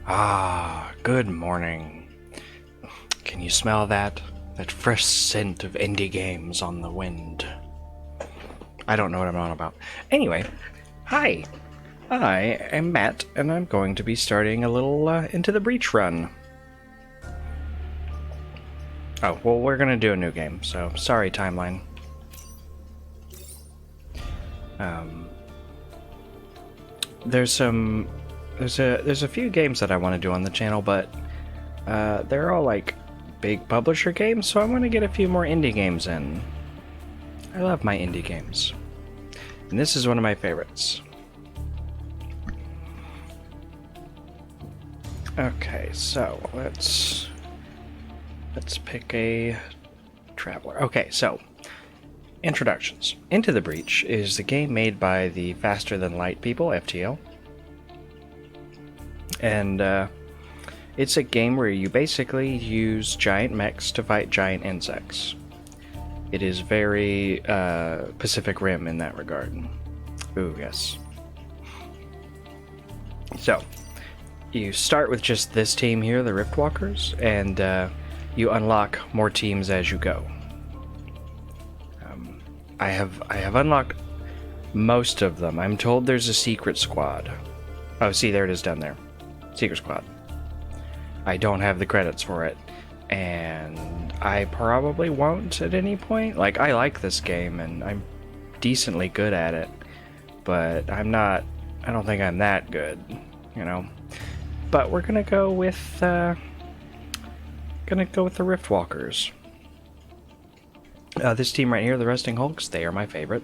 Ah, good morning. Can you smell that? That fresh scent of indie games on the wind. I don't know what I'm on about. Anyway, hi. I am Matt, and I'm going to be starting a little Into the Breach run. Oh, well, we're going to do a new game, so sorry, timeline. There's a few games that I want to do on the channel, but they're all like big publisher games, so I want to get a few more indie games in. I love my indie games, and this is one of my favorites. Okay, so let's pick a traveler. Okay, so introductions. Into the Breach is the game made by the Faster Than Light people, FTL. And it's a game where you basically use giant mechs to fight giant insects. It is very Pacific Rim in that regard. Ooh, yes. So, you start with just this team here, the Riftwalkers, and you unlock more teams as you go. I have unlocked most of them. I'm told there's a secret squad. Oh, see, there it is down there. Secret squad. I don't have the credits for it, and I probably won't at any point. Like, I like this game, and I'm decently good at it, but I don't think I'm that good, you know. But we're gonna go with the Riftwalkers. This team right here, the Resting Hulks, they are my favorite.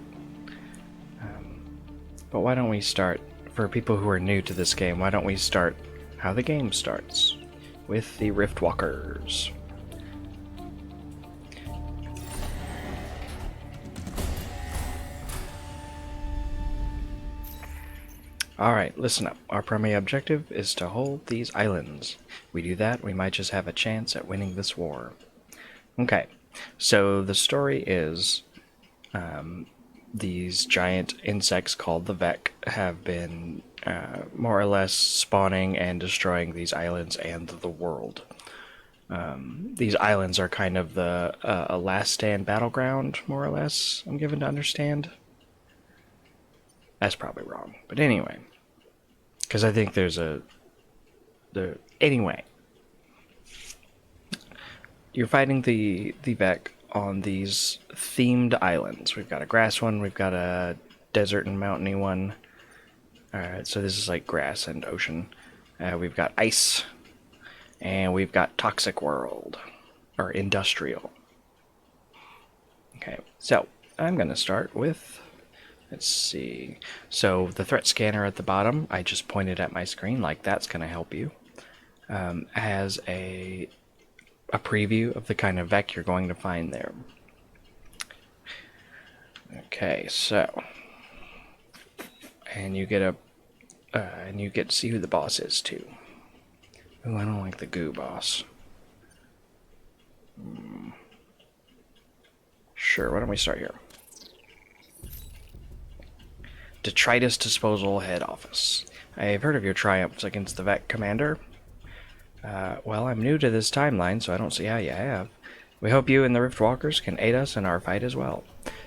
But why don't we start, for people who are new to this game, why don't we start how the game starts, with the Riftwalkers. Alright, listen up. Our primary objective is to hold these islands. If we do that, we might just have a chance at winning this war. Okay, so the story is these giant insects called the Vec have been more or less spawning and destroying these islands and the world. These islands are kind of the a last stand battleground, more or less, I'm given to understand. That's probably wrong, but anyway. Because I think anyway. You're fighting the Vec on these themed islands. We've got a grass one, we've got a desert and mountainy one. Alright, so this is like grass and ocean. We've got ice, and we've got toxic world, or industrial. Okay, so I'm going to start with, let's see, so the threat scanner at the bottom, I just pointed at my screen, like that's going to help you, has a preview of the kind of Vec you're going to find there. Okay, so, and you get to see who the boss is too. Ooh, I don't like the goo boss. Sure, why don't we start here? Detritus Disposal Head Office. I've heard of your triumphs against the Vec Commander. Well, I'm new to this timeline, so I don't see how you have. We hope you and the Riftwalkers can aid us in our fight as well.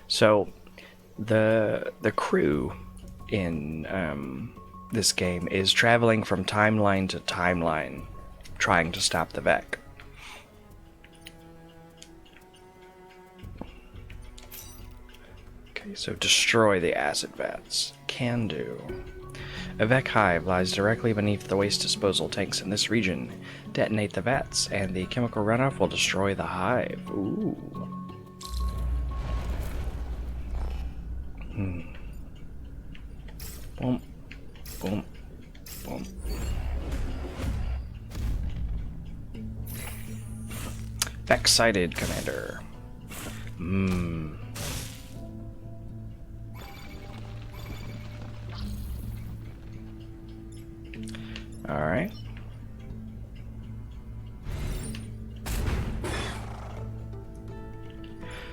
So, the crew in this game is traveling from timeline to timeline, trying to stop the Vec. Okay, so destroy the acid vats. Can do. A Vec hive lies directly beneath the waste disposal tanks in this region. Detonate the vats, and the chemical runoff will destroy the hive. Ooh. Boom. Boom. Boom. Vec sighted, Commander. Alright.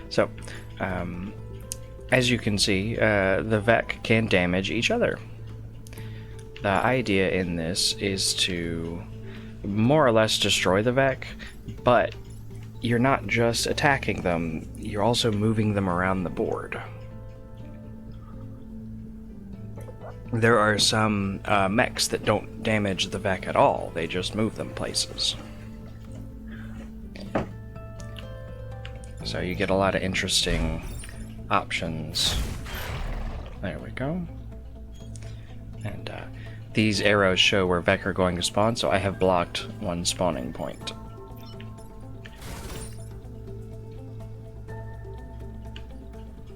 So, as you can see, the Vec can damage each other. The idea in this is to more or less destroy the Vec, but you're not just attacking them, you're also moving them around the board. There are some mechs that don't damage the Vec at all, they just move them places. So you get a lot of interesting options. There we go. And these arrows show where Vec are going to spawn, so I have blocked one spawning point.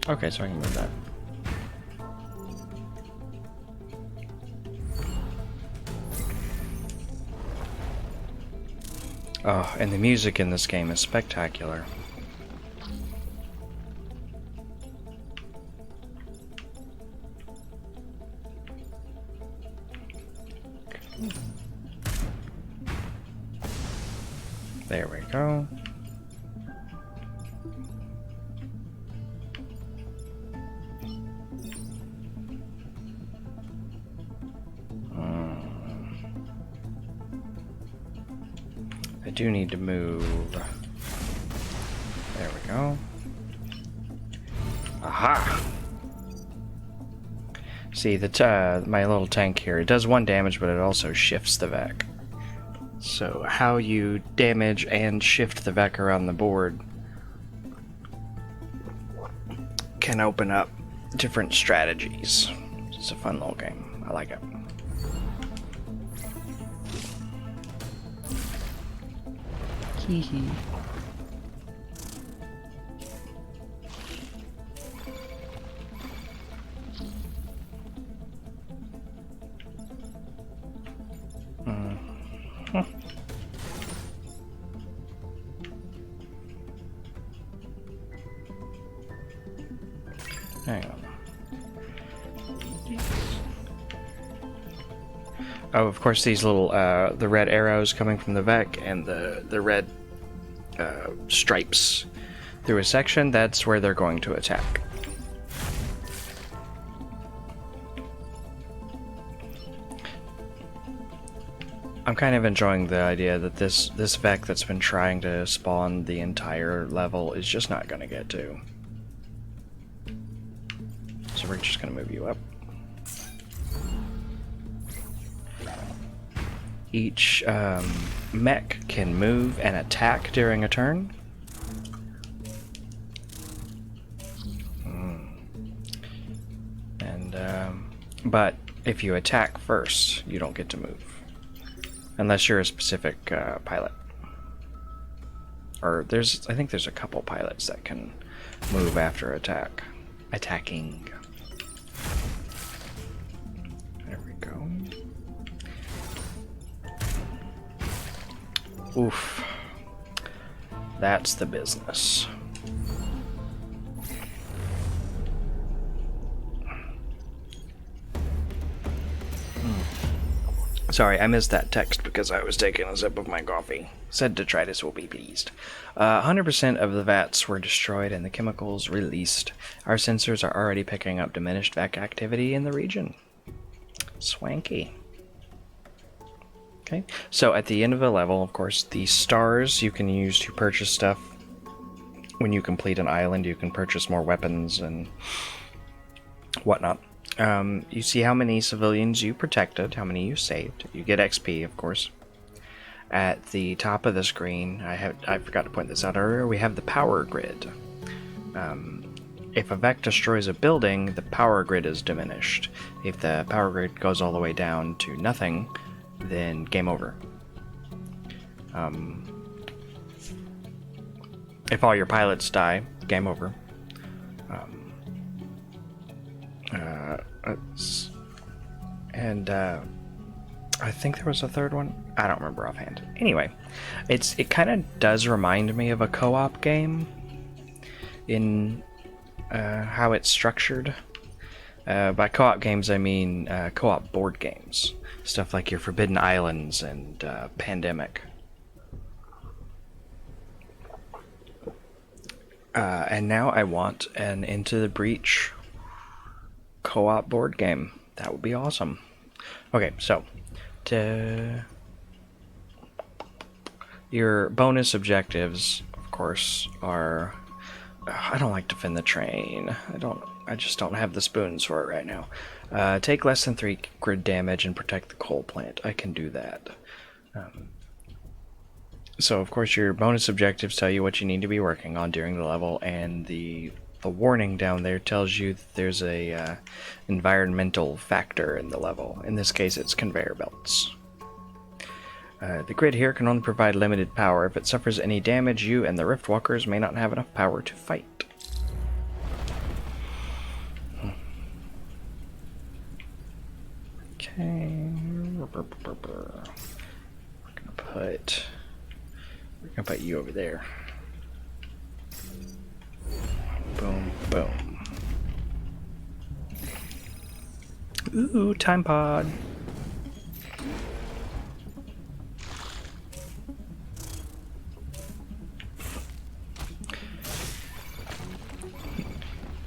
Okay, so I can move that. Oh, and the music in this game is spectacular. There we go. I do need to move. There we go. Aha! See, my little tank here, it does 1 damage, but it also shifts the Vec. So how you damage and shift the Vec around the board can open up different strategies. It's a fun little game. I like it. Hee hee. Hang on. Oh, of course, these little, the red arrows coming from the Vec and the red stripes through a section, that's where they're going to attack. I'm kind of enjoying the idea that this Vec that's been trying to spawn the entire level is just not going to get to. So we're just going to move you up. Each mech can move and attack during a turn. And but if you attack first, you don't get to move. Unless you're a specific pilot. Or I think there's a couple pilots that can move after attacking. There we go. Oof. That's the business. Sorry, I missed that text because I was taking a sip of my coffee. Said Detritus will be pleased. 100% of the vats were destroyed and the chemicals released. Our sensors are already picking up diminished vac activity in the region. Swanky. Okay, so at the end of the level, of course, the stars you can use to purchase stuff. When you complete an island, you can purchase more weapons and whatnot. You see how many civilians you protected, how many you saved. You get XP, of course. At the top of the screen, I forgot to point this out earlier, we have the power grid. If a Vec destroys a building, the power grid is diminished. If the power grid goes all the way down to nothing, then game over. If all your pilots die, game over. I think there was a third one. I don't remember offhand. Anyway, it kind of does remind me of a co-op game in how it's structured. By co-op games, I mean co-op board games. Stuff like your Forbidden Islands and Pandemic. And now I want an Into the Breach co-op board game. That would be awesome. Okay, so your bonus objectives, of course, are. I don't like defend the train. I just don't have the spoons for it right now. Take less than 3 grid damage and protect the coal plant. I can do that. So, of course, your bonus objectives tell you what you need to be working on during the level, and the warning down there tells you that there's a environmental factor in the level. In this case, it's conveyor belts. The grid here can only provide limited power. If it suffers any damage, you and the Riftwalkers may not have enough power to fight. Okay. We're gonna put you over there. Boom, boom. Ooh, time pod.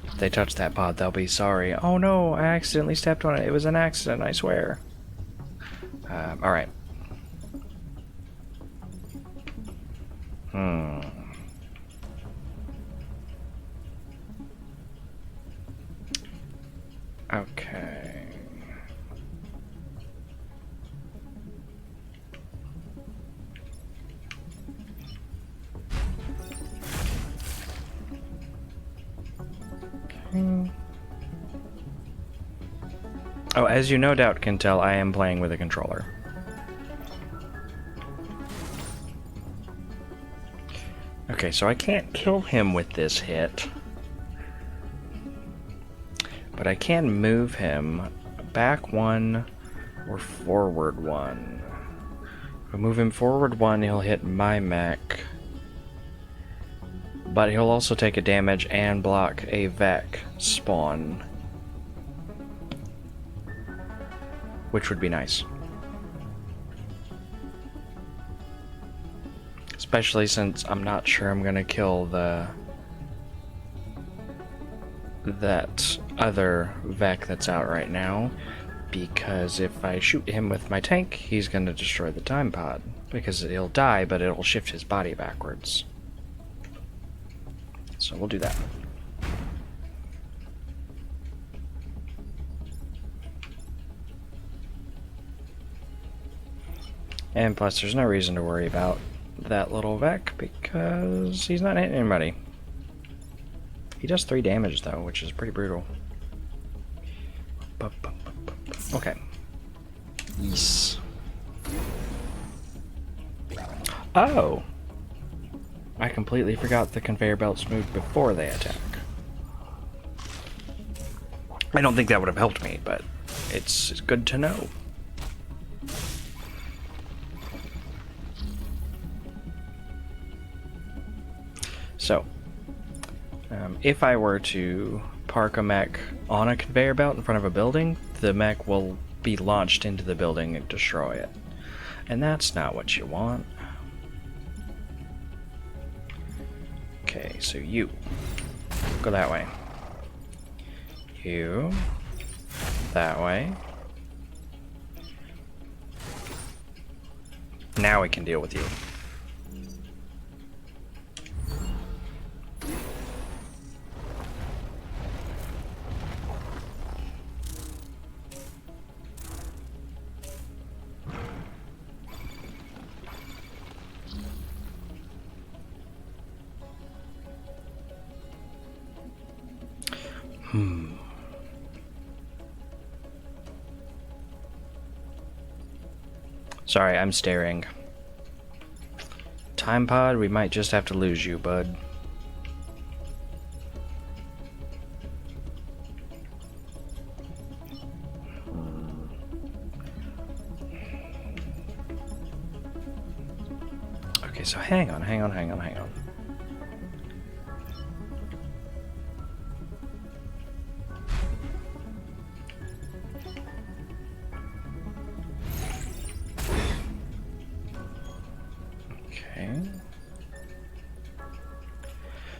If they touch that pod, they'll be sorry. Oh no, I accidentally stepped on it. It was an accident, I swear. Alright. Okay. Oh, as you no doubt can tell, I am playing with a controller. Okay, so I can't kill him with this hit. But I can move him back 1 or forward 1. If I move him forward 1, he'll hit my mech. But he'll also take a damage and block a Vec spawn. Which would be nice. Especially since I'm not sure I'm gonna kill that other Vec that's out right now, because if I shoot him with my tank, he's gonna destroy the time pod, because he'll die, but it'll shift his body backwards. So we'll do that. And plus, there's no reason to worry about that little Vec, because he's not hitting anybody. He does 3 damage, though, which is pretty brutal. Okay. Yes. Oh! I completely forgot the conveyor belts move before they attack. I don't think that would have helped me, but it's good to know. So, if I were to park a mech on a conveyor belt in front of a building, the mech will be launched into the building and destroy it. And that's not what you want. Okay, so you go that way. You that way. Now we can deal with you. Sorry, I'm staring. Time pod, we might just have to lose you, bud. Okay, so hang on.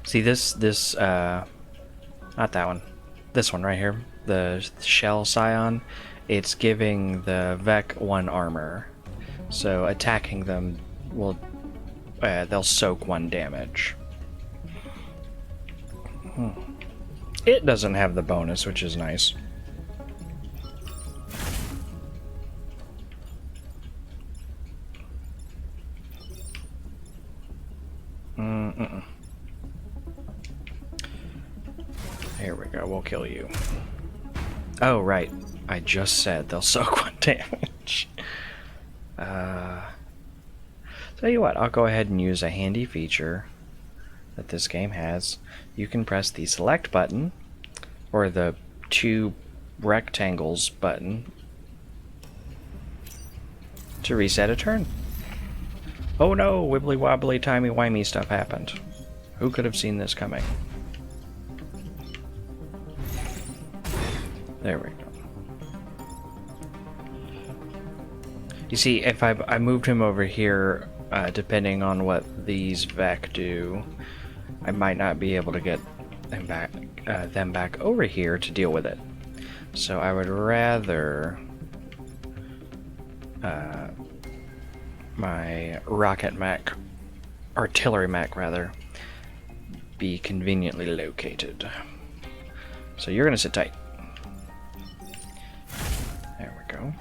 See this, not that one. This one right here. The Shell Scion it's giving the Vec 1 armor. So attacking them will they'll soak 1 damage. It doesn't have the bonus, which is nice. Here we go, we'll kill you. Oh, right. I just said they'll soak 1 damage. Tell you what, I'll go ahead and use a handy feature that this game has. You can press the select button, or the 2 rectangles button, to reset a turn. Oh no, wibbly wobbly timey wimey stuff happened. Who could have seen this coming? There we go. You see, if I moved him over here, depending on what these Vec do, I might not be able to get them back over here to deal with it. So I would rather my rocket mech, artillery mech rather, be conveniently located. So you're gonna sit tight. There we go.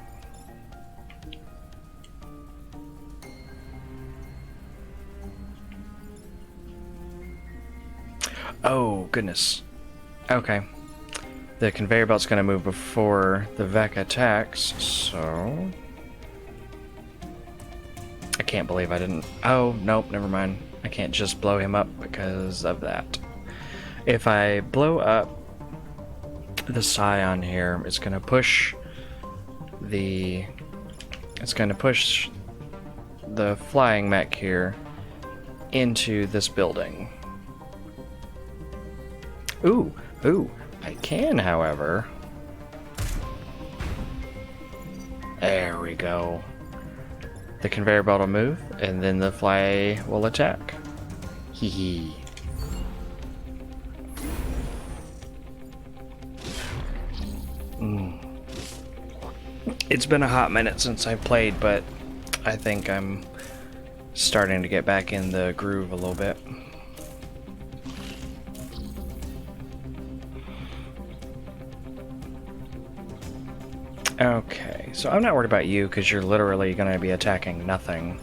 Oh, goodness. Okay. The conveyor belt's going to move before the Vec attacks, so... I can't believe I didn't... Oh, nope, never mind. I can't just blow him up because of that. If I blow up the Scion here, it's going to push the... It's going to push the flying mech here into this building. Ooh, I can, however. There we go. The conveyor belt will move, and then the fly will attack. Hee hee. It's been a hot minute since I've played, but I think I'm starting to get back in the groove a little bit. Okay, so I'm not worried about you because you're literally going to be attacking nothing.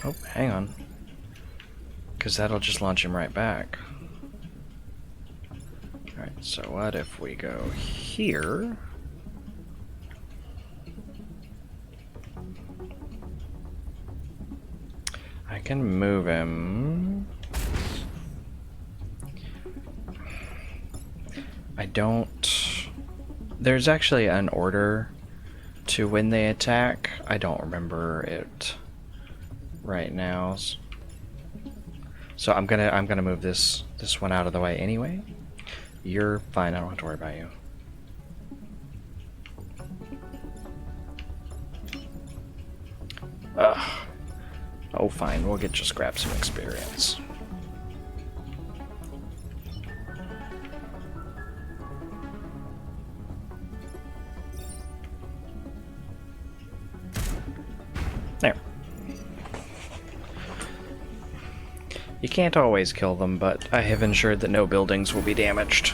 Oh, hang on. Because that'll just launch him right back. Alright, so what if we go here? I can move him. I don't... There's actually an order to when they attack. I don't remember it right now. So I'm gonna move this one out of the way anyway. You're fine, I don't have to worry about you. Ugh. Oh fine, we'll just grab some experience. There. You can't always kill them, but I have ensured that no buildings will be damaged.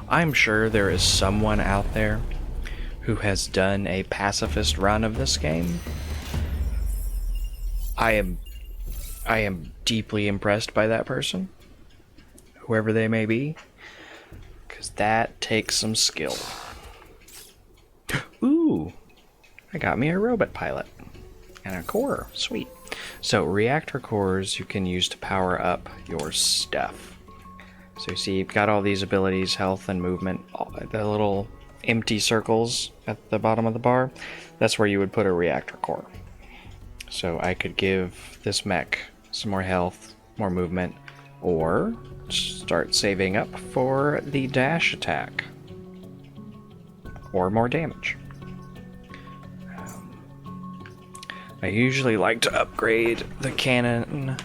I'm sure there is someone out there who has done a pacifist run of this game. I am deeply impressed by that person, whoever they may be, because that takes some skill. Ooh, I got me a robot pilot and a core. Sweet. So reactor cores you can use to power up your stuff. So you see you've got all these abilities, health and movement, the little empty circles at the bottom of the bar. That's where you would put a reactor core. So I could give this mech some more health, more movement, or start saving up for the dash attack. Or more damage. I usually like to upgrade the cannon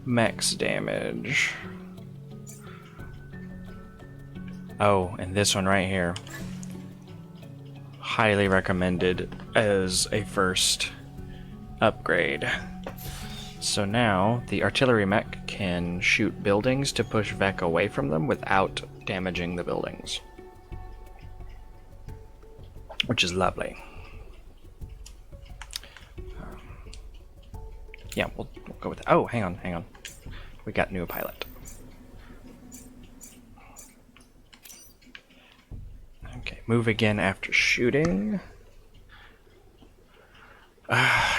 mech's damage. Oh, and this one right here. Highly recommended as a first upgrade. So now the artillery mech can shoot buildings to push Vec away from them without damaging the buildings, which is lovely. Yeah, we'll go with that. Oh, hang on. We got new pilot. Okay, move again after shooting.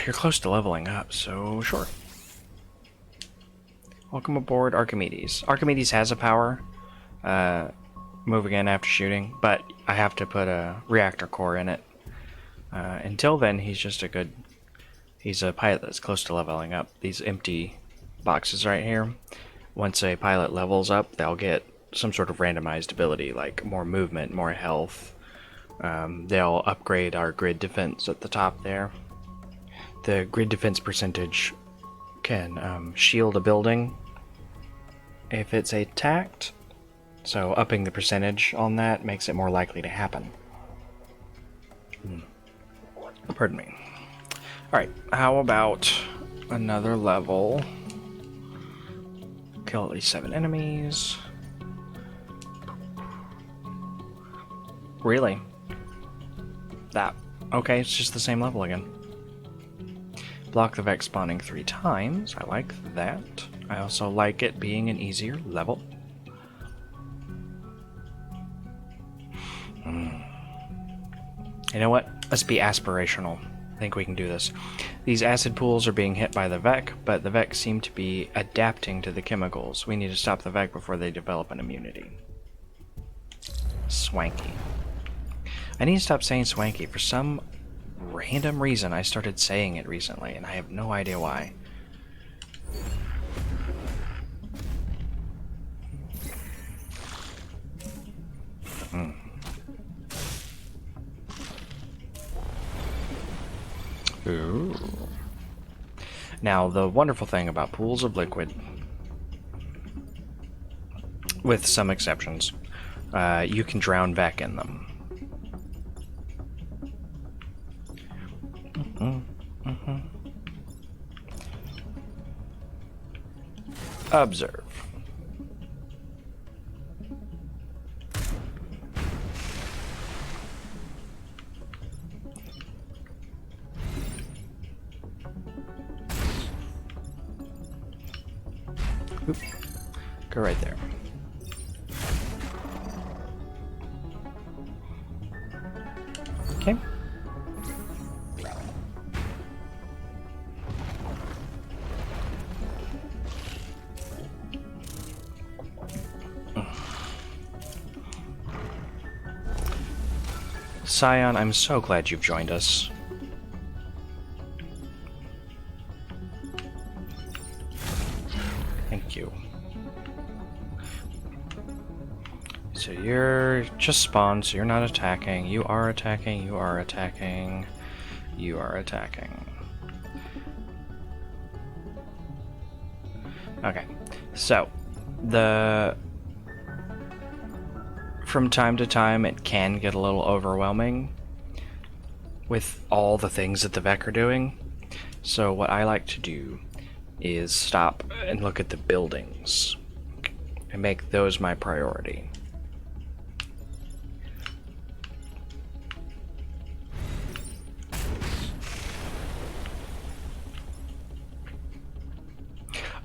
You're close to leveling up, so sure. Welcome aboard, Archimedes. Archimedes has a power, move again after shooting, but I have to put a reactor core in it. Until then, he's a pilot that's close to leveling up. These empty boxes right here, once a pilot levels up, they'll get some sort of randomized ability, like more movement, more health. They'll upgrade our grid defense at the top there. The grid defense percentage can shield a building if it's attacked, so upping the percentage on that makes it more likely to happen. Pardon me. Alright, how about another level? Kill at least 7 enemies. Really? That. Okay, it's just the same level again. Block the Vex spawning 3 times. I like that. I also like it being an easier level. You know what? Let's be aspirational. I think we can do this. These acid pools are being hit by the Vec, but the Vec seem to be adapting to the chemicals. We need to stop the Vec before they develop an immunity. Swanky. I need to stop saying swanky. For some random reason, I started saying it recently, and I have no idea why. Ooh. Now, the wonderful thing about pools of liquid, with some exceptions, you can drown Vec in them. Observe. Oop. Go right there. Okay. Scion, I'm so glad you've joined us. Thank you. So you're just spawned, so you're not attacking. You are attacking, you are attacking, you are attacking. Okay, so from time to time it can get a little overwhelming with all the things that the Vec are doing. So what I like to do is stop and look at the buildings and make those my priority.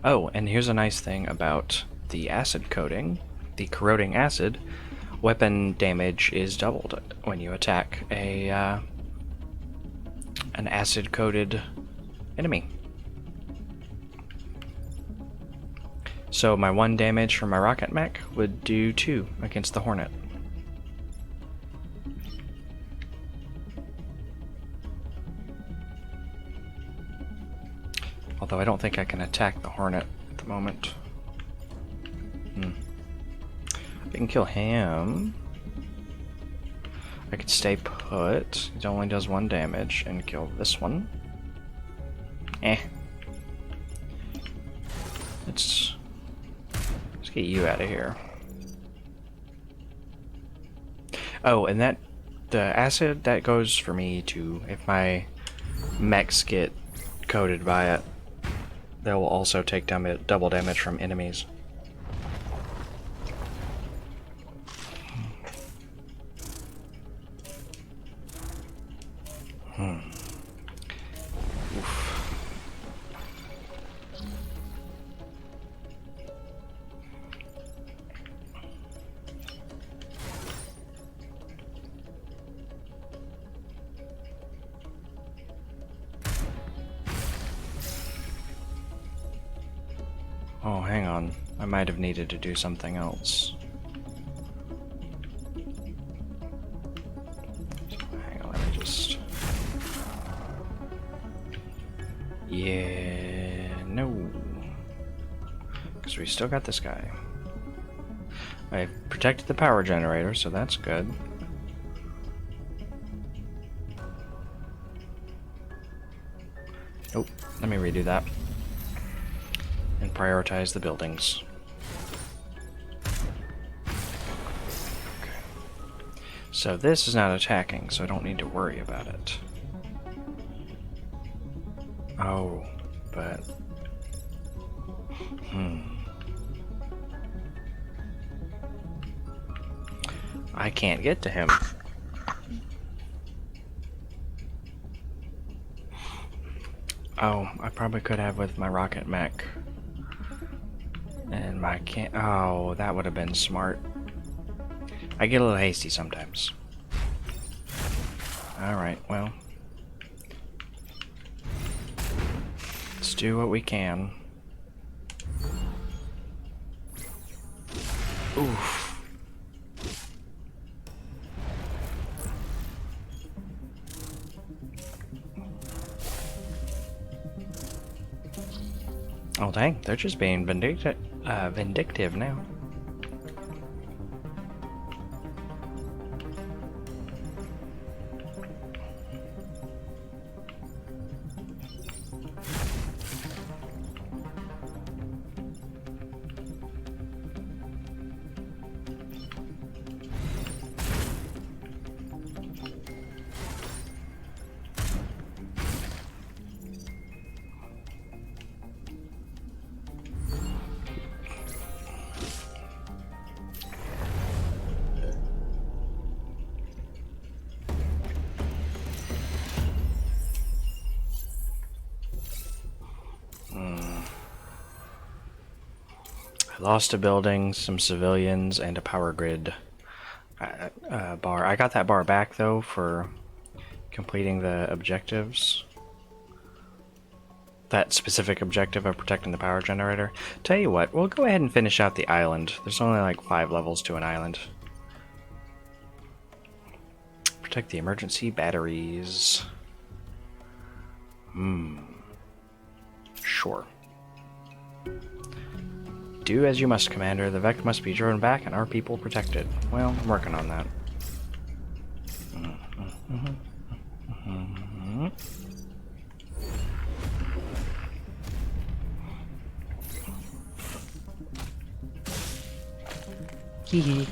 Oh, and here's a nice thing about the acid coating. The corroding acid, weapon damage is doubled when you attack an acid-coated enemy. So my 1 damage from my rocket mech would do 2 against the Hornet. Though I don't think I can attack the Hornet at the moment. I can kill him. I could stay put. It only does 1 damage, and kill this one. Let's get you out of here. Oh, and the acid, that goes for me too. If my mechs get coated by it, they will also take double damage from enemies. Oh, hang on. I might have needed to do something else. Hang on, let me just... Yeah, no. Because we still got this guy. I've protected the power generator, so that's good. Oh, let me redo that. And prioritize the buildings. Okay. So this is not attacking, so I don't need to worry about it. Oh, but... I can't get to him. Oh, I probably could have with my rocket mech. And my can't. Oh, that would have been smart. I get a little hasty sometimes. Alright, well. Let's do what we can. Oof. Oh dang, they're just being vindictive now. I lost a building, some civilians, and a power grid bar. I got that bar back though for completing the objectives. That specific objective of protecting the power generator. Tell you what, we'll go ahead and finish out the island. There's only like 5 levels to an island. Protect the emergency batteries. Sure. Do as you must, Commander. The Vect must be driven back and our people protected. Well, I'm working on that. Hee.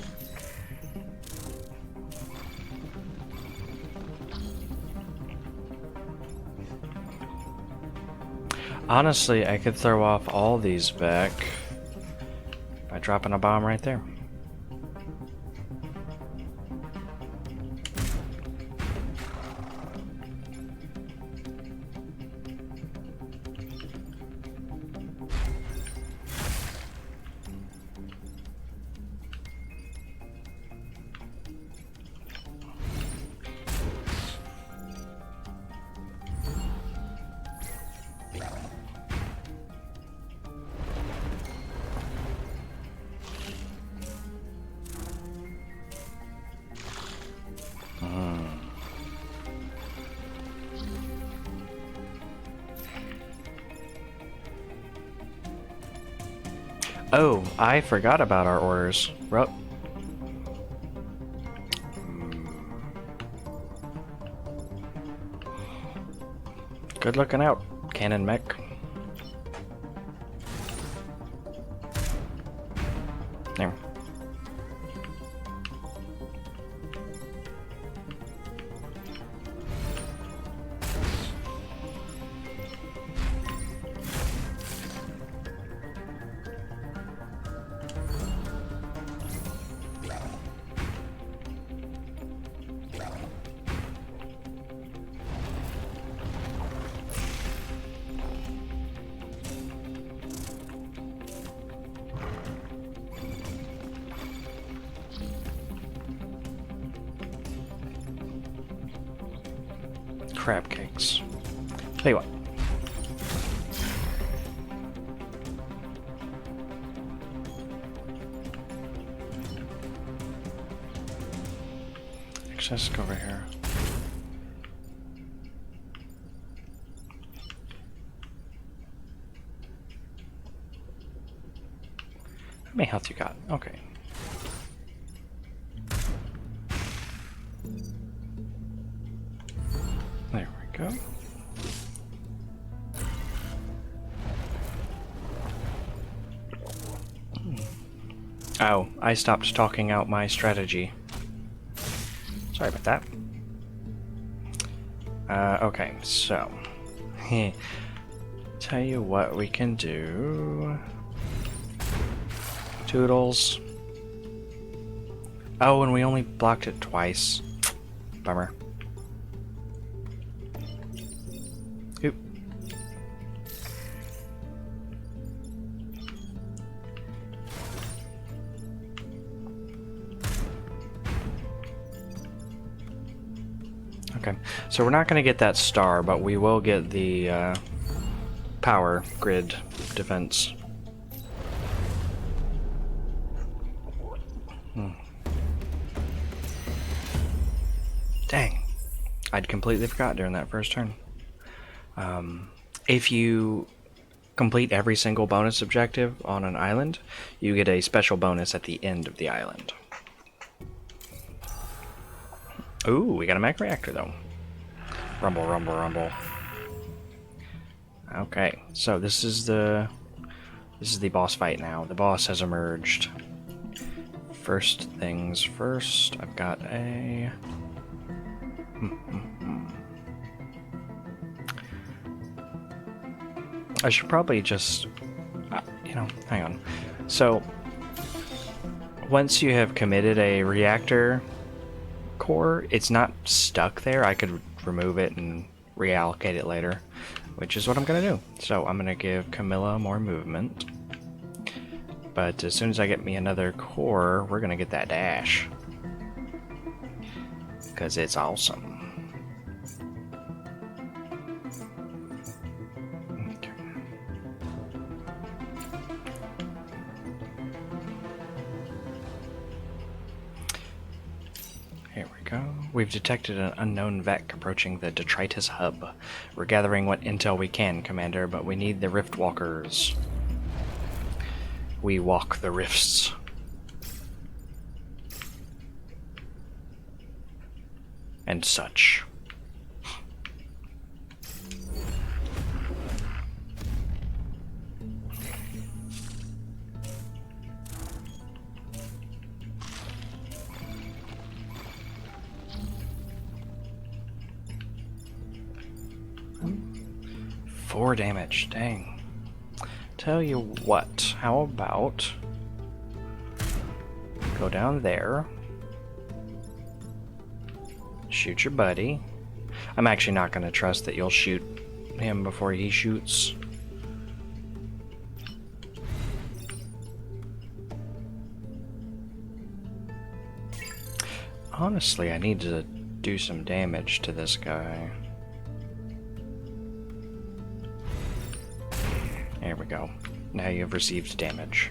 Honestly, I could throw off all these back by dropping a bomb right there. Oh, I forgot about our orders. Good looking out, cannon mech. There. Crab cakes. Tell you what. Actually, let's go over here. How many health you got? Okay. There we go. Oh, I stopped talking out my strategy. Sorry about that. Okay, so... tell you what we can do... Toodles. Oh, and we only blocked it twice. Bummer. Oop. Okay, so we're not going to get that star, but we will get the power grid defense. Dang, I'd completely forgot during that first turn. If you complete every single bonus objective on an island, you get a special bonus at the end of the island. Ooh, we got a mech reactor though. Rumble, rumble, rumble. Okay, so this is the boss fight now. The boss has emerged. First things first, I've got a... I should probably just, you know, hang on. So, once you have committed a reactor core, it's not stuck there. I could remove it and reallocate it later, which is what I'm going to do. So, I'm going to give Camilla more movement. But as soon as I get me another core, we're going to get that dash. Because it's awesome. Here we go. We've detected an unknown Vec approaching the Detritus hub. We're gathering what intel we can, Commander, but we need the Rift Walkers. We walk the rifts. And such. Four damage, dang. Tell you what, how about go down there, shoot your buddy. I'm actually not going to trust that you'll shoot him before he shoots. Honestly, I need to do some damage to this guy. There we go. Now you have received damage.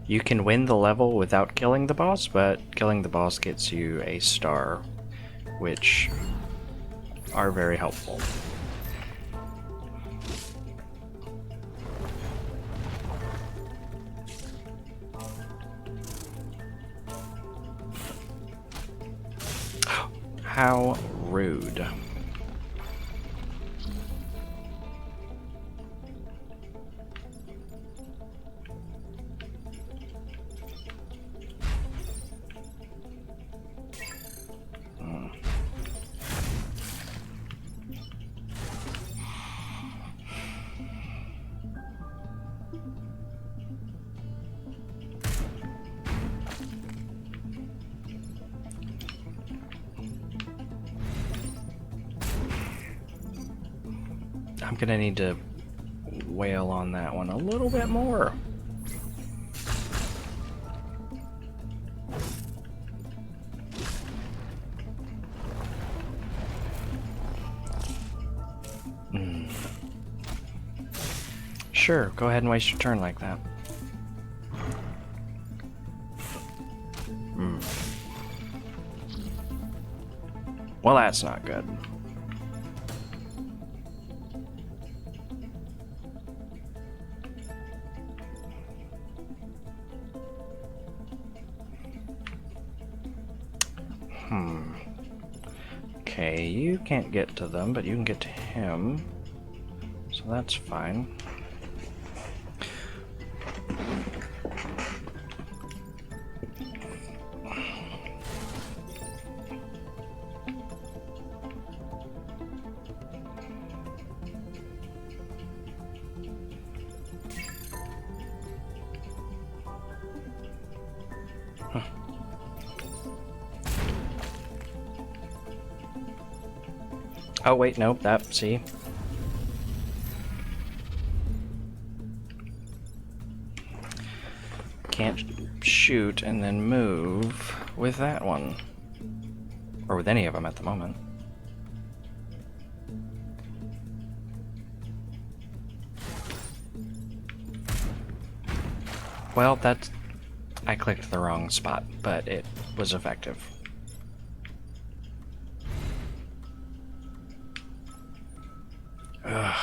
You can win the level without killing the boss, but killing the boss gets you a star, which are very helpful. how rude. I'm gonna need to wail on that one a little bit more. Sure, go ahead and waste your turn like that. Well, that's not good. Okay, you can't get to them, but you can get to him. So that's fine. Oh wait, nope, see? Can't shoot and then move with that one. Or with any of them at the moment. Well, that's... I clicked the wrong spot, but it was effective. Ugh.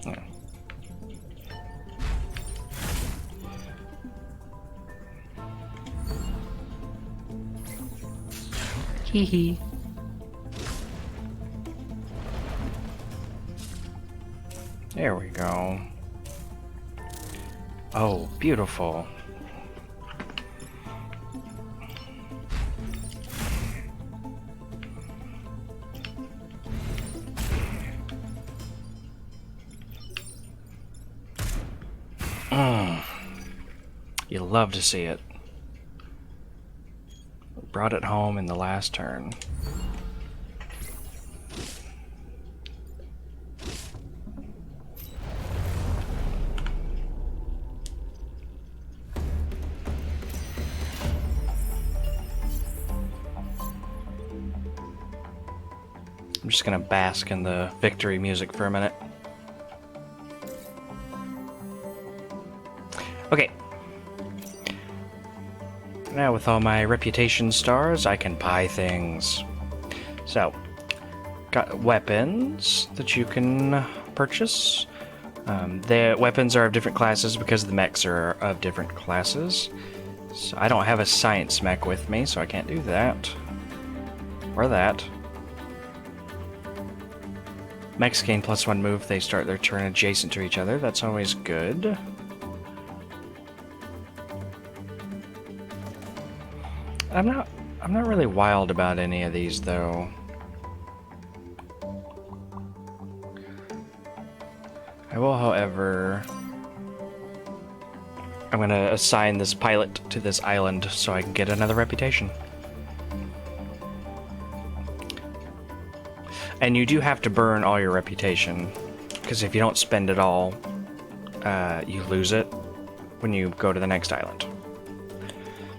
Yeah. Hee hee. There we go. Oh, beautiful. You love to see it. Brought it home in the last turn. I'm just gonna bask in the victory music for a minute. Okay. Now with all my reputation stars, I can buy things. So, got weapons that you can purchase. The weapons are of different classes because the mechs are of different classes. So I don't have a science mech with me, so I can't do that. Or that. Mechs gain +1 move, they start their turn adjacent to each other. That's always good. I'm not really wild about any of these though. I will, however, I'm gonna assign this pilot to this island so I can get another reputation. And you do have to burn all your reputation, because if you don't spend it all, you lose it when you go to the next island.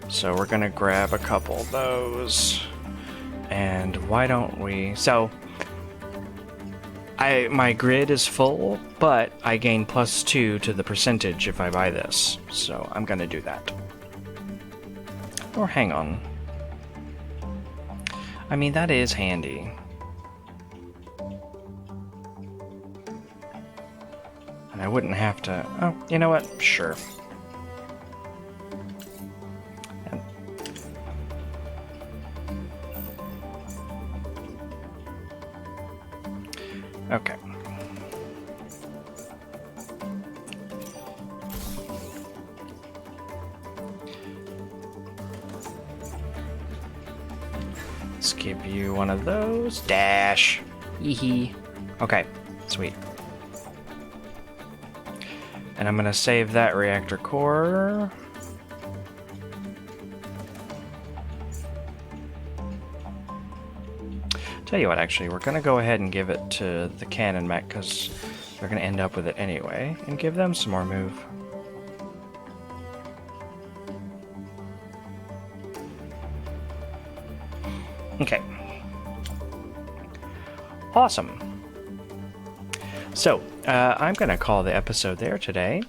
So we're gonna grab a couple of those, and why don't we... So, my grid is full, but I gain +2 to the percentage if I buy this, so I'm gonna do that. Or hang on. I mean, that is handy. I wouldn't have to... Oh, you know what? Sure. Okay. Let's give you one of those. Dash. Hee. Okay, sweet. And I'm gonna save that reactor core. Tell you what, actually, we're gonna go ahead and give it to the cannon mech because they're gonna end up with it anyway, and give them some more move. Okay. Awesome. So, I'm going to call the episode there today.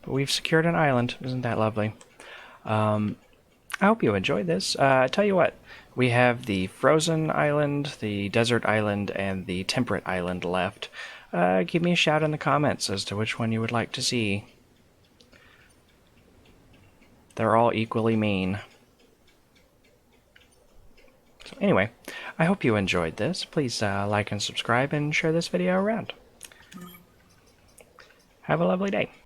We've secured an island. Isn't that lovely? I hope you enjoyed this. Tell you what, we have the frozen island, the desert island, and the temperate island left. Give me a shout in the comments as to which one you would like to see. They're all equally mean. So anyway, I hope you enjoyed this. Please like and subscribe and share this video around. Have a lovely day.